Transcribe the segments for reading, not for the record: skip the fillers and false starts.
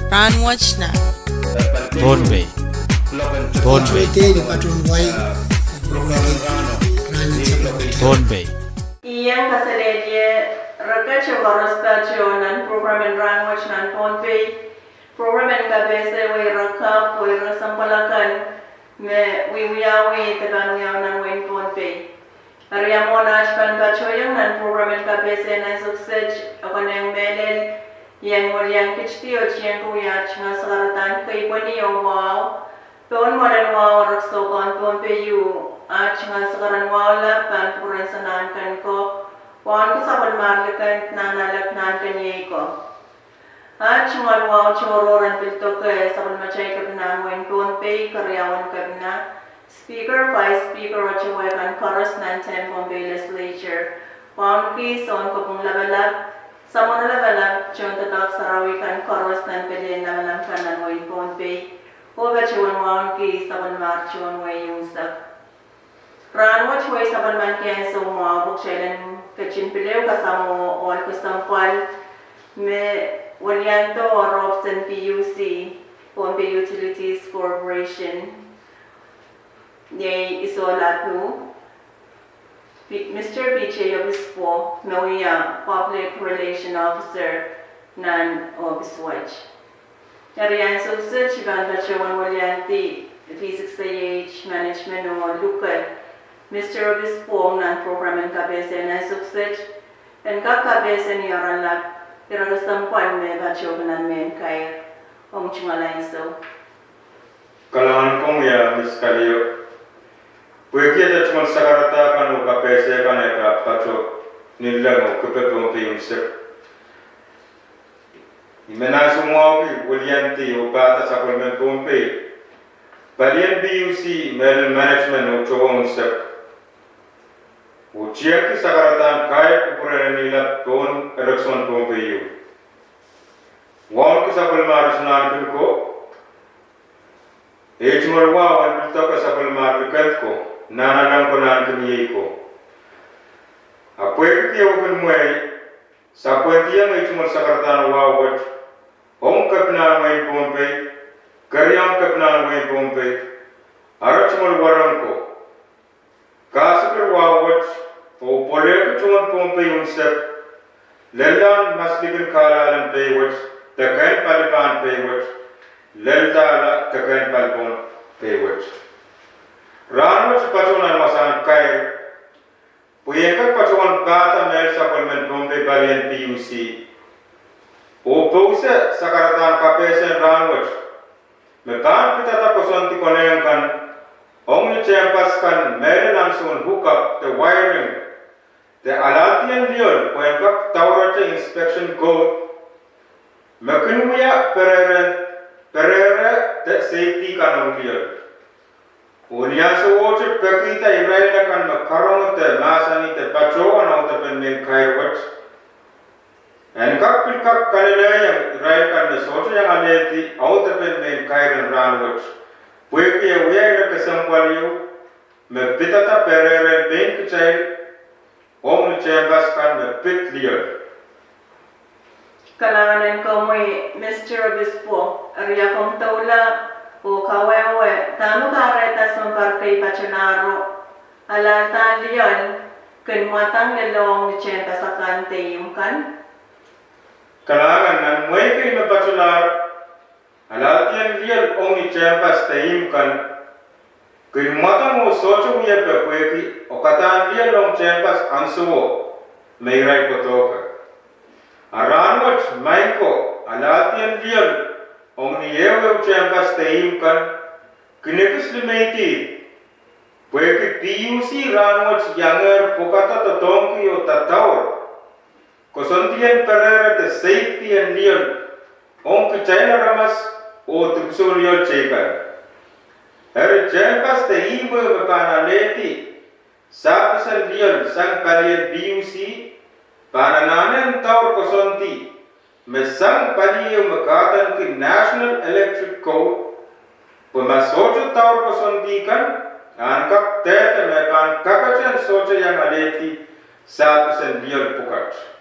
Rahnwet na. Rahnwet. Rahnwet. Iyang kasaledye rakache warostation and program and Rahnwet nan ponpe program and kabese we rakap we rasampalakan me we teban nan wen ponpe Ariamona ashpan bachoyang nan program and kabese na suksej akoneng melel yang walyang kichti o chiyang kuyach nga sakaratan kay pwani yung wow Tuon modern wow rakso kon tuon peyu at nga sakaran wow lapan puran sanan kan ko wan ko sabon marlikan nanalak nan kanyay ko at nga wow chororan pilto ke sabon machay kabina wen tuon pey karyawan kabina speaker vice speaker o chaway kan chorus nan tempong bay legislature wan ki son ko pong labalab Samon labalab chong tatak sarawikan chorus nan pwede naman kan nan wen tuon pey Oga chuan wan ki saban mar chuan way yung sak. Rahnwet way saban man kaya so mga bukshailan kachin pilew kasamo all kusampal me walyanto or Robson PUC Pompe Utilities Corporation Yay isolatu Mr. PJ Obispo Mawia Public Relation Officer nan Obiswatch. Arian suksed chiban bachawan walyanti physics age management o lukat Mr. Obispo nan program and kabese na suksed and kabese ni aralak iragastampan me bachawan men kay ong chungalain so kalangan kong ya miskaliyo puekia ta chumal sagarata kanu kabese kaneka pacho nilang o kupetong tiyumsek Imena semua ki Willianti upata sa Kulmen Pompe. Balian BUC Mel Management uchowong sep. Uchiak ki sagaratan kaya kupuran nila ton election Pompe yu. Wan ki sa Kulmar sunan ko. Ejmar wa wan bilta ka sa Kulmar ko. Nana lang ko nan kiniye ko. Apoy ki open muay sa kwentiya ng ejmar sagaratan wa wat Om kapna mai Pompe, karyam kapna mai Pompe, arachmal waranko. Kasakar wawat, o polek chuman Pompe yumsep, lelan maslikin kalalan paywat, takain palipan paywat, leltala takain palpon paywat. Rahnwet pachunan masan kay, puyekat pachuan kata mel sa Kulmen Pompe balian PUC. O pause sakaratan kapesen Rahnwet mekan kita ta kosonti koneng kan ong champas kan mere langsung hook up the wiring the alatian liol when kap tawrache inspection code mekin muya perere the safety kan liol ulian so woche pekita iraila kan makarong te masani te pachoan au te pen men kairwat And kap kanilaya Israel kan mesoto yang aleti auto pen men kairan Rahnwet. Pueki ya uya kesampaliu me pitata perere ben kecai om chambas kan me pit liar. Kalangan komoy Mr. Obispo Ria kong taula o kawewe tanu kareta samparkay pachanaro alalta liyan kenmatang lelong ni chenta sa kante yung kan Kalangan nan muay kay mapachular alatian lial ongi champas taim kan kay mo socho uya pueki o katan lial long champas ansuwo mayray kotoka Rahnwet maiko alatian lial ongi yewe champas taim kan kinekis limaiti pueki PUC Rahnwet yanger pokata totongki o tatawar Kosontian perere te safety and liol ong China ramas o tupso liol cheka. Ere champas te imbo bapana leti sapasan liol sang palian BUC para nanen taur kosonti mesang paliyo makatan ki National Electric Code pemasocho taur kosonti kan angkap tete mepan kakachan socho yang aleti sapasan liol pukat.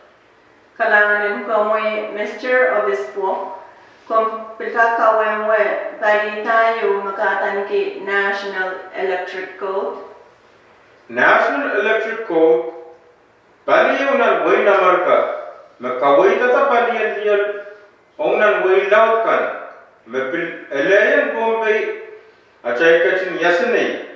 Kalangan ko mo'y Mr. Obispo Kompilka wenwe valitayu makatan ki National Electric Code. National Electric Code paliyo nan way namarka makaway tata paliyan diyan ong nan way laut kan mapil eleyan Bombay achay kachin yasne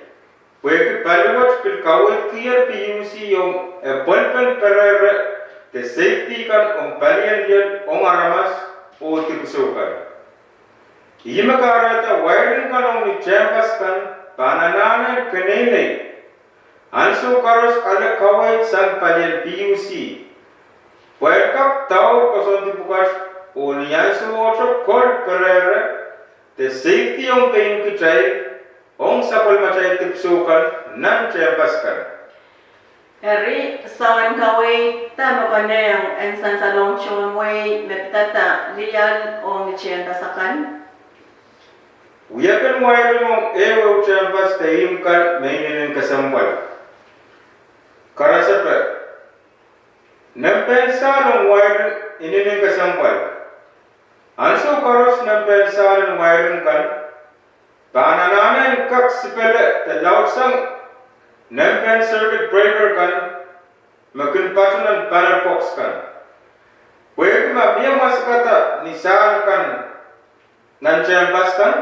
pwede paliwat pil kaway clear PUC yung polpen perere the safety kan ong paliyan diyan ong aramas o tibsukan. Ima karata wiring kan ong ni champas kan pananana kanene. Anso karos ala kawai sang palian PUC. Welkap tau koson dibukas o niyanso otro kor perere the safety ong pain kichay ong sapal machay tibsukan nan champas kan. Eri sawan kawai tama ko na yung ensan sa longchon way metata liyan o michen tasakan. Uyakan wiring ong ewa champas tayim kan mainin kasambal. Karasape nempensa ng wiring ininin kasambal. Anso karos nempensa ng wiring kan pananana yung kak sipele te lautsang nempen circuit breaker kan makin patunan panel box kan pwede mabia maskata nisal kan nan champas kan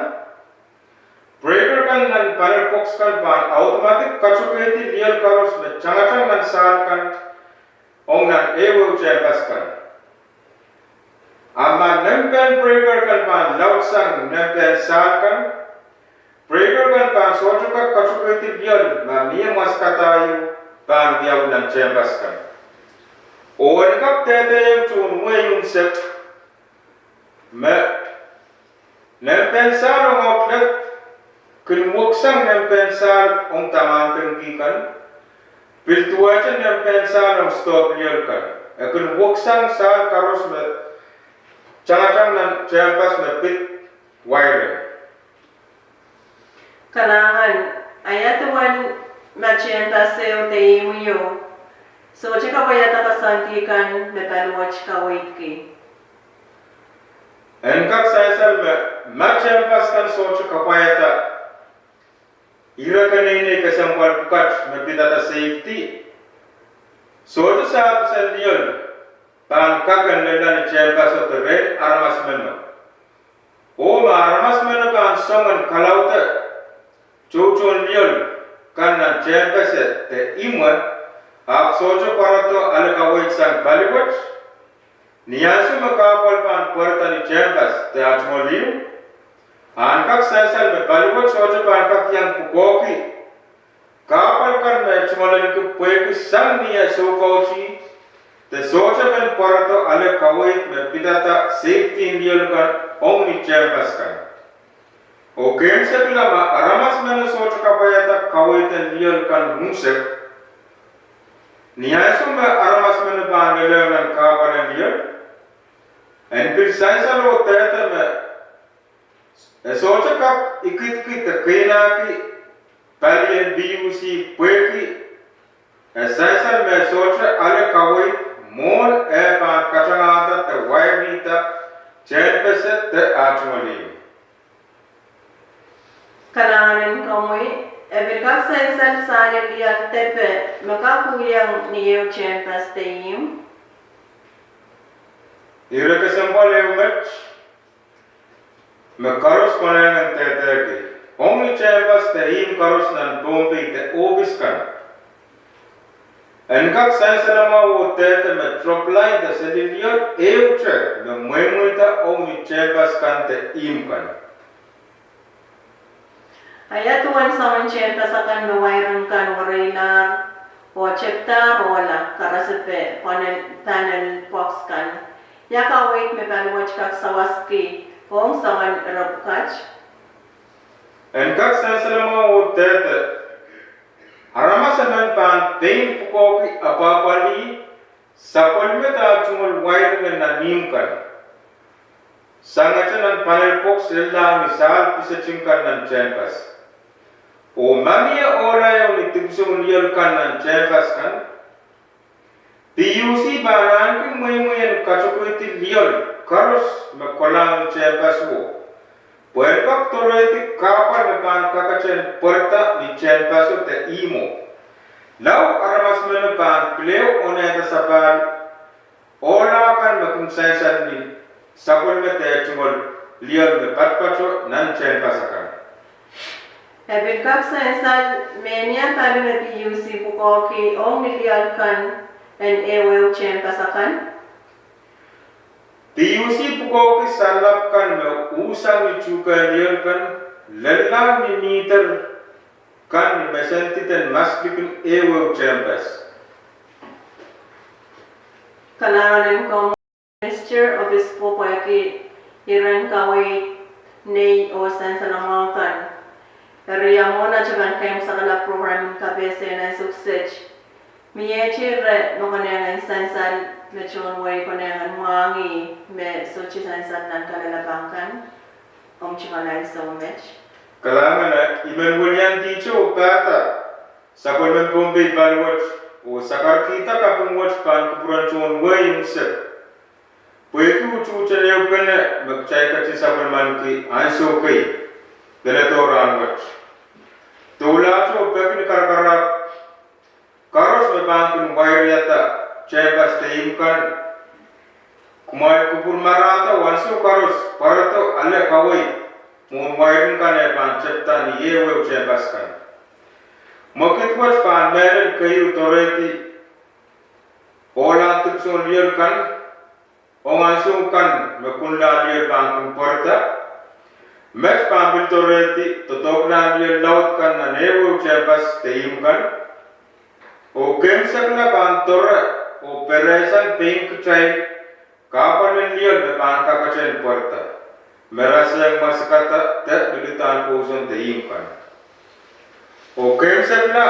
breaker kan nan panel box kan pan automatic kachuketi real karos me changachang nan sal kan ong nan ewo champas kan ama nempen breaker kan pan lautsang nempen sal kan breaker kan pan socho ka kachuketi bial ma mia maskatayu pan bial nan champas kan owen kap tete yung chun yung sep me nempensal ong outlet kun wuksang nempensal ong tamanteng gikan piltuacha nempensal ong stop bial kan kun wuksang sal karos me changachang nan champas me pit wiring. Kailangan ayatuan machen taseo te imuyo. So chika bayata kasantikan metaluach kawait ki. Engkak saisal me machen paskan socho kapayata ira kanene kasampal pukat me pitata safety. Socho saab sandiyon pan kakan nila ni champas o red armas meno. O ma armas meno pan songan kalauta Chuchun liol kan nan champas te imwan ap socho parato alakawait sang Bollywood niyasu makapal pan puerta ni champas te achmoliu ankak sasal me Bollywood socho pan kak yang pukoki kapal kan me achmolin ku pueki sang niya sokauchi te socho men parato alakawait me pidata safety liol kan ong ni champas kan. Okay, sebelah ma aramas mana socho kapayata kawaitan lial kan musek. Niyasu ma aramas mana bangele kan kapalan lial. And फिर साइंसा लो तैयार में सोचा कब इकित की तकैना की पहले बीयूसी पुएकी साइंसा में सोचा अले कवई मोल पान कचनाता ते वायनीता चैन पे से ते आचमली Kailangan kamoy ebilkak sainsan sanin liat tepe makakuyang niyo chen pastayim. Ira kesempal eumet makaros konen tete ki only chen pastayim karos nan bombi te obis kan enkak sainsanama wo tete me drop line te sediliot euche me muemuita only chen paskan te im kan. Ayatuan sa manchenta sa kan mawairan kan warainar o chepta rola karasepe panel box kan yaka wait me palwach kak sawaski ong saman rabkach Enkak sansalama o tete arama saman pan pain pukoki apapali sapal me ta chumul wiring na nim kan sangachanan panel box lilla misal pisachingkan nan champas o mania ora yung itibsong liyan kan ng champas kan PUC banan kung may kasukuiti liol karos makolang champas wo. Puerpak toreti kapal mepan kakachen porta ni champas te imo. Lau aramas menepan pleo one sapal ola kan makung saisan ni sapol mete chungol liol me patpacho nan champas akan. Habit kap saisan menia kali na PUC bukoki ong nilial kan and ewe champas akan. PUC buko ki salap kan me usang ni chuka liol kan lella ni meter kan ni mesenti ten maslikin ewe champas. Kailangan ko Minister Obispo po yaki iran kaway nei o sensa ng mga kan. Area mo na chagan kayo sa kala program kabese na suksej. Miyechi re no kanyangan sensan lechon way kanyangan mangi me sochi sensan nan kalalabangkan. Chingalain sa umech. Kailangan na imenwalyan dicho pata sa kolmen Bombay balwat o sakar kita kapung watch pan kupuran chon way yung set. Pwede uchuchan yung kanya magchay kasi sa kolman ki anso kay dalato Rahnwet. Tula cho pwede ni karakarak karos may bangkin wire yata champas tayim kan kumay kupur marata wanso karos para to alle kaway mun wire kan ay pan chepta ni yewe champas kan. Makit was pan meron kayo toreti ola tukson liyer kan o anso kan makunla liyer bangkin porta mes pan toreti totok na liyer laut kan na yewe champas tayim kan o kemsak na pan tora o peresan pink child kapan liyer na pan kakachen porta merasa yang maskata te bilitan puson tayim kan o kemsak na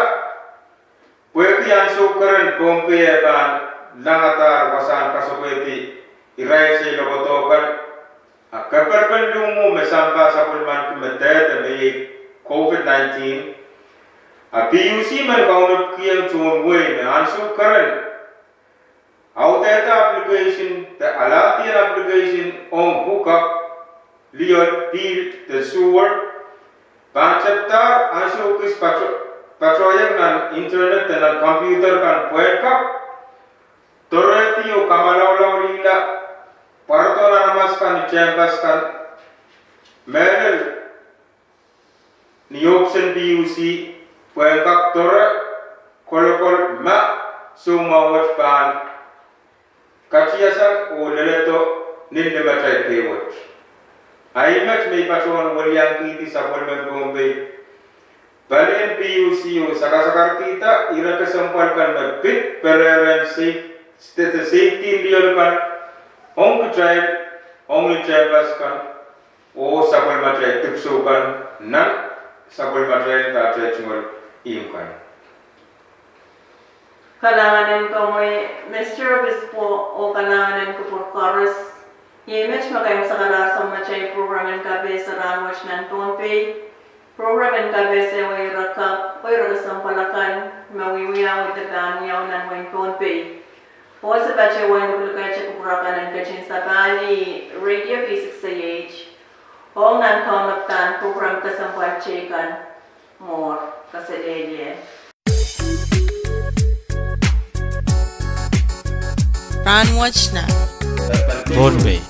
pwede yan sukaran pompiye pan langatar wasan kasupwede iray si logotokan kaparpan lumo mesampa sa pulman kumetet may COVID-19 PUC man kaunot kiyang chumway na ansukaran auteta application the alatian application on hookup liot field the sewer panchaptar ansukis pachoyang nan internet dan computer kan puerkap toreti o kamalawlaw lila parto na namaskan ni champas kan merel ni option PUC puerkap tore kolokol ma sumawat pan kachiyasan o leleto nilde machay kewat aimat may pachon walyang kiti sa Kolmen Bombay balian PUC o sakasakar kita ira kesampal kan mabit pereren safety liyon kan ong kachay ong lichabas kan o sakol machay tipso kan nan sakol machay tachay chungol iyong kan. Kailangan ko may Mr. Obispo o kailangan ko por chorus. Image makayong sa kalasang machay program and kabe sa Rahnwet nan Pompey. Program and kabe sa way rakap, way rakasang palakan, mawiwiyaw itagaan niyaw nan way Pompey. O sa bachay way nagulukay siya kupurakan ng kachin sa bali, Radio P6AH. O nan kaunaptan program kasampal chikan, more kasadedye. Rahnwet na Bombay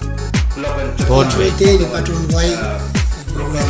Patron Y program